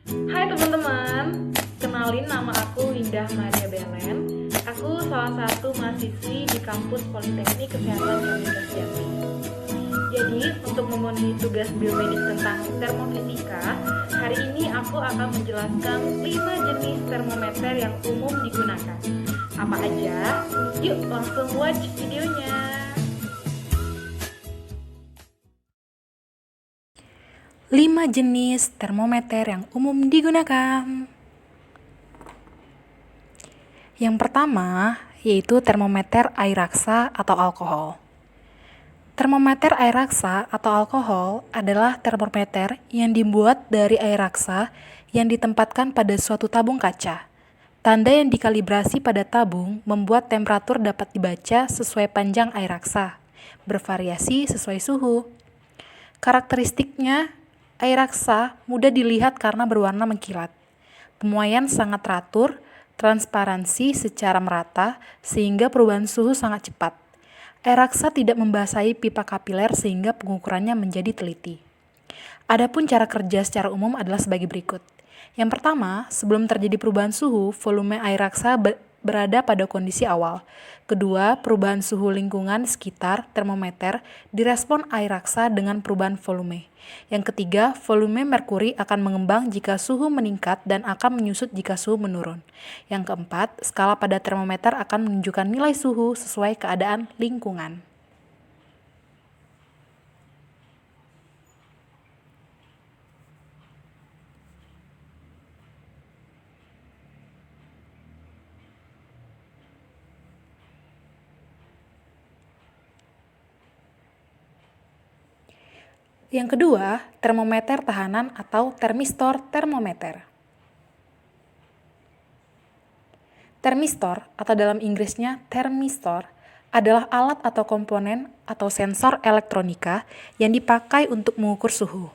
Hai teman-teman, kenalin nama aku Indah Maria Belen. Aku salah satu mahasiswi di kampus Politeknik Kesehatan Universitas Jambi. Jadi, untuk memenuhi tugas biomedik tentang termofisika, hari ini aku akan menjelaskan 5 jenis termometer yang umum digunakan. Apa aja? Yuk langsung watch videonya. 5 jenis termometer yang umum digunakan. Yang pertama, yaitu termometer air raksa atau alkohol. Termometer air raksa atau alkohol adalah termometer yang dibuat dari air raksa yang ditempatkan pada suatu tabung kaca. Tanda yang dikalibrasi pada tabung membuat temperatur dapat dibaca sesuai panjang air raksa, bervariasi sesuai suhu. Karakteristiknya, air raksa mudah dilihat karena berwarna mengkilat. Pemuaian sangat teratur, transparansi secara merata, sehingga perubahan suhu sangat cepat. Air raksa tidak membasahi pipa kapiler sehingga pengukurannya menjadi teliti. Adapun cara kerja secara umum adalah sebagai berikut. Yang pertama, sebelum terjadi perubahan suhu, volume air raksa berada pada kondisi awal. Kedua, perubahan suhu lingkungan sekitar termometer direspon air raksa dengan perubahan volume. Yang ketiga, volume merkuri akan mengembang jika suhu meningkat dan akan menyusut jika suhu menurun. Yang keempat, skala pada termometer akan menunjukkan nilai suhu sesuai keadaan lingkungan. Yang kedua, termometer tahanan atau termistor termometer. Termistor atau dalam Inggrisnya thermistor adalah alat atau komponen atau sensor elektronika yang dipakai untuk mengukur suhu.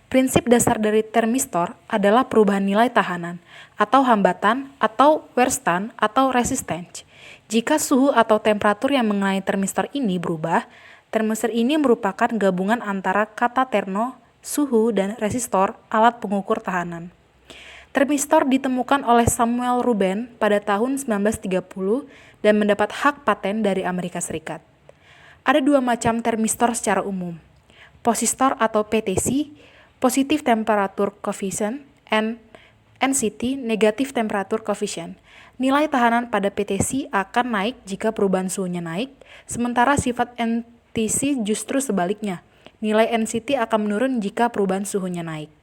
Prinsip dasar dari termistor adalah perubahan nilai tahanan atau hambatan atau weerstand atau resistance. Jika suhu atau temperatur yang mengenai termistor ini berubah, termistor ini merupakan gabungan antara kata termo, suhu, dan resistor, alat pengukur tahanan. Termistor ditemukan oleh Samuel Ruben pada tahun 1930 dan mendapat hak paten dari Amerika Serikat. Ada dua macam termistor secara umum. Posistor atau PTC, positive temperature coefficient, and NCT, negative temperature coefficient. Nilai tahanan pada PTC akan naik jika perubahan suhunya naik, sementara sifat NTC justru sebaliknya. Nilai NCT akan menurun jika perubahan suhunya naik.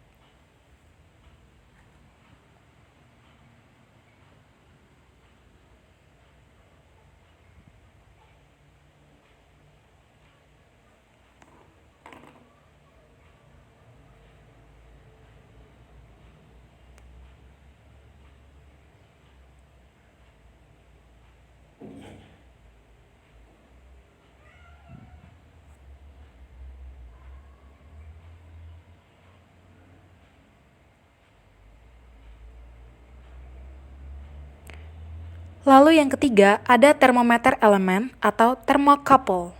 Lalu yang ketiga, ada termometer elemen atau thermocouple.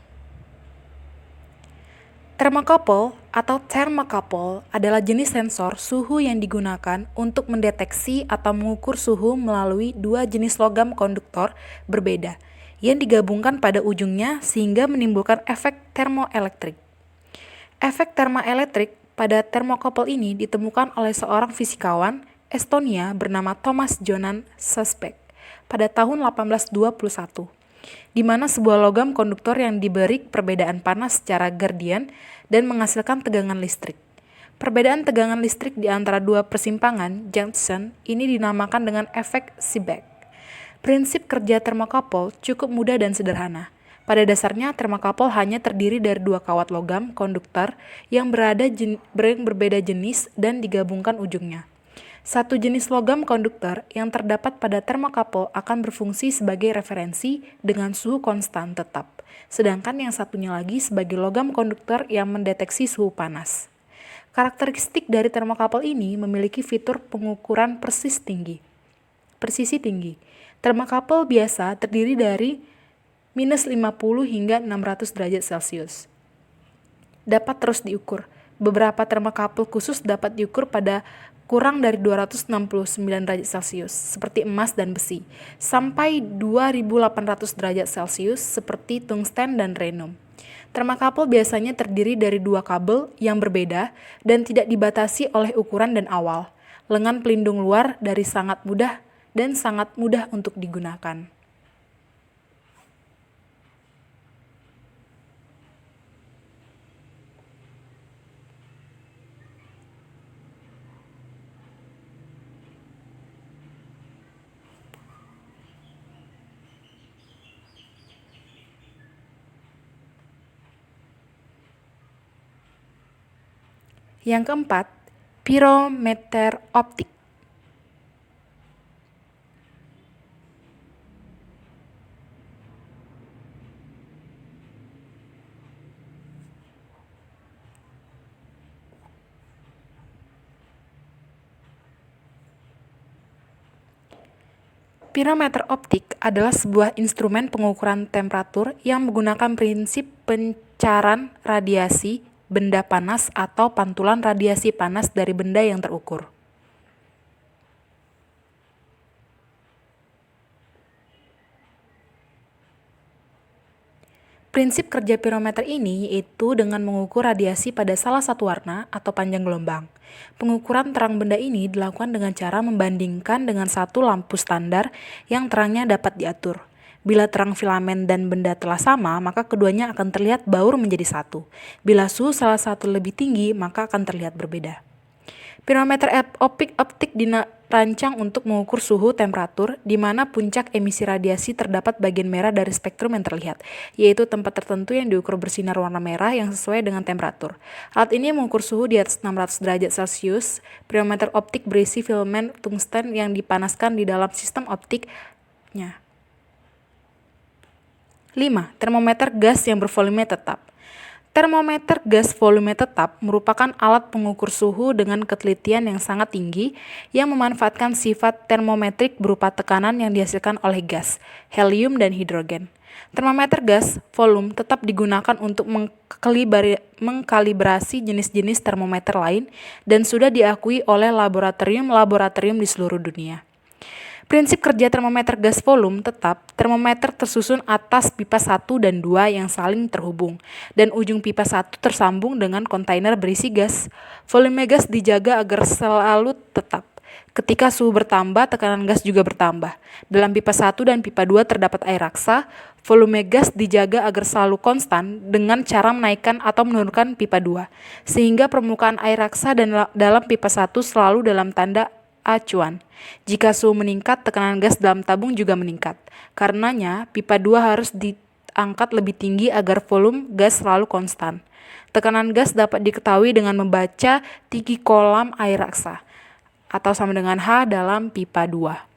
Thermocouple atau thermocouple adalah jenis sensor suhu yang digunakan untuk mendeteksi atau mengukur suhu melalui dua jenis logam konduktor berbeda yang digabungkan pada ujungnya sehingga menimbulkan efek termoelektrik. Efek termoelektrik pada thermocouple ini ditemukan oleh seorang fisikawan Estonia bernama Thomas Jonan Sasbeck pada tahun 1821, di mana sebuah logam konduktor yang diberi perbedaan panas secara gradient dan menghasilkan tegangan listrik. Perbedaan tegangan listrik di antara dua persimpangan junction ini dinamakan dengan efek Seebeck. Prinsip kerja thermocouple cukup mudah dan sederhana. Pada dasarnya, thermocouple hanya terdiri dari dua kawat logam konduktor yang berbeda jenis dan digabungkan ujungnya. Satu jenis logam konduktor yang terdapat pada thermocouple akan berfungsi sebagai referensi dengan suhu konstan tetap, sedangkan yang satunya lagi sebagai logam konduktor yang mendeteksi suhu panas. Karakteristik dari thermocouple ini memiliki fitur pengukuran presisi tinggi. Thermocouple biasa terdiri dari minus 50 hingga 600 derajat Celcius. Dapat terus diukur. Beberapa thermocouple khusus dapat diukur pada kurang dari 269 derajat Celcius seperti emas dan besi, sampai 2800 derajat Celcius seperti tungsten dan rhenium. Termokapel biasanya terdiri dari dua kabel yang berbeda dan tidak dibatasi oleh ukuran dan awal. Lengan pelindung luar dari sangat mudah untuk digunakan. Yang keempat, pirometer optik. Pirometer optik adalah sebuah instrumen pengukuran temperatur yang menggunakan prinsip pancaran radiasi benda panas atau pantulan radiasi panas dari benda yang terukur. Prinsip kerja pirometer ini yaitu dengan mengukur radiasi pada salah satu warna atau panjang gelombang. Pengukuran terang benda ini dilakukan dengan cara membandingkan dengan satu lampu standar yang terangnya dapat diatur. Bila terang filamen dan benda telah sama, maka keduanya akan terlihat baur menjadi satu. Bila suhu salah satu lebih tinggi, maka akan terlihat berbeda. Pirometer optik dirancang untuk mengukur suhu temperatur di mana puncak emisi radiasi terdapat bagian merah dari spektrum yang terlihat, yaitu tempat tertentu yang diukur bersinar warna merah yang sesuai dengan temperatur. Alat ini mengukur suhu di atas 600 derajat Celcius. Pirometer optik berisi filamen tungsten yang dipanaskan di dalam sistem optiknya. 5. Termometer gas yang bervolume tetap. Termometer gas volume tetap merupakan alat pengukur suhu dengan ketelitian yang sangat tinggi yang memanfaatkan sifat termometrik berupa tekanan yang dihasilkan oleh gas, helium, dan hidrogen. Termometer gas volume tetap digunakan untuk mengkalibrasi jenis-jenis termometer lain dan sudah diakui oleh laboratorium-laboratorium di seluruh dunia. Prinsip kerja termometer gas volume tetap, termometer tersusun atas pipa 1 dan 2 yang saling terhubung, dan ujung pipa 1 tersambung dengan kontainer berisi gas. Volume gas dijaga agar selalu tetap. Ketika suhu bertambah, tekanan gas juga bertambah. Dalam pipa 1 dan pipa 2 terdapat air raksa, volume gas dijaga agar selalu konstan dengan cara menaikkan atau menurunkan pipa 2, sehingga permukaan air raksa dalam pipa 1 selalu dalam tanda acuan. Jika suhu meningkat, tekanan gas dalam tabung juga meningkat. Karenanya, pipa 2 harus diangkat lebih tinggi agar volume gas selalu konstan. Tekanan gas dapat diketahui dengan membaca tinggi kolam air raksa, atau sama dengan H dalam pipa 2.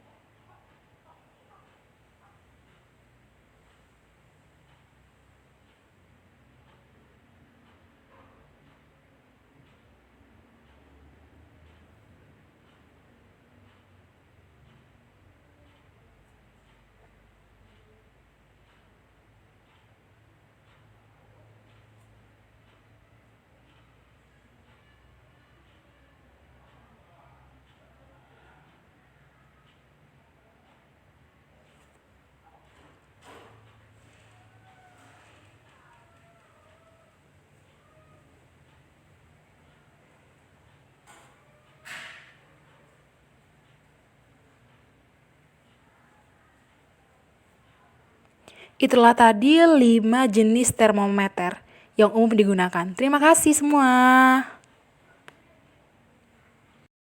Itulah tadi 5 jenis termometer yang umum digunakan. Terima kasih semua.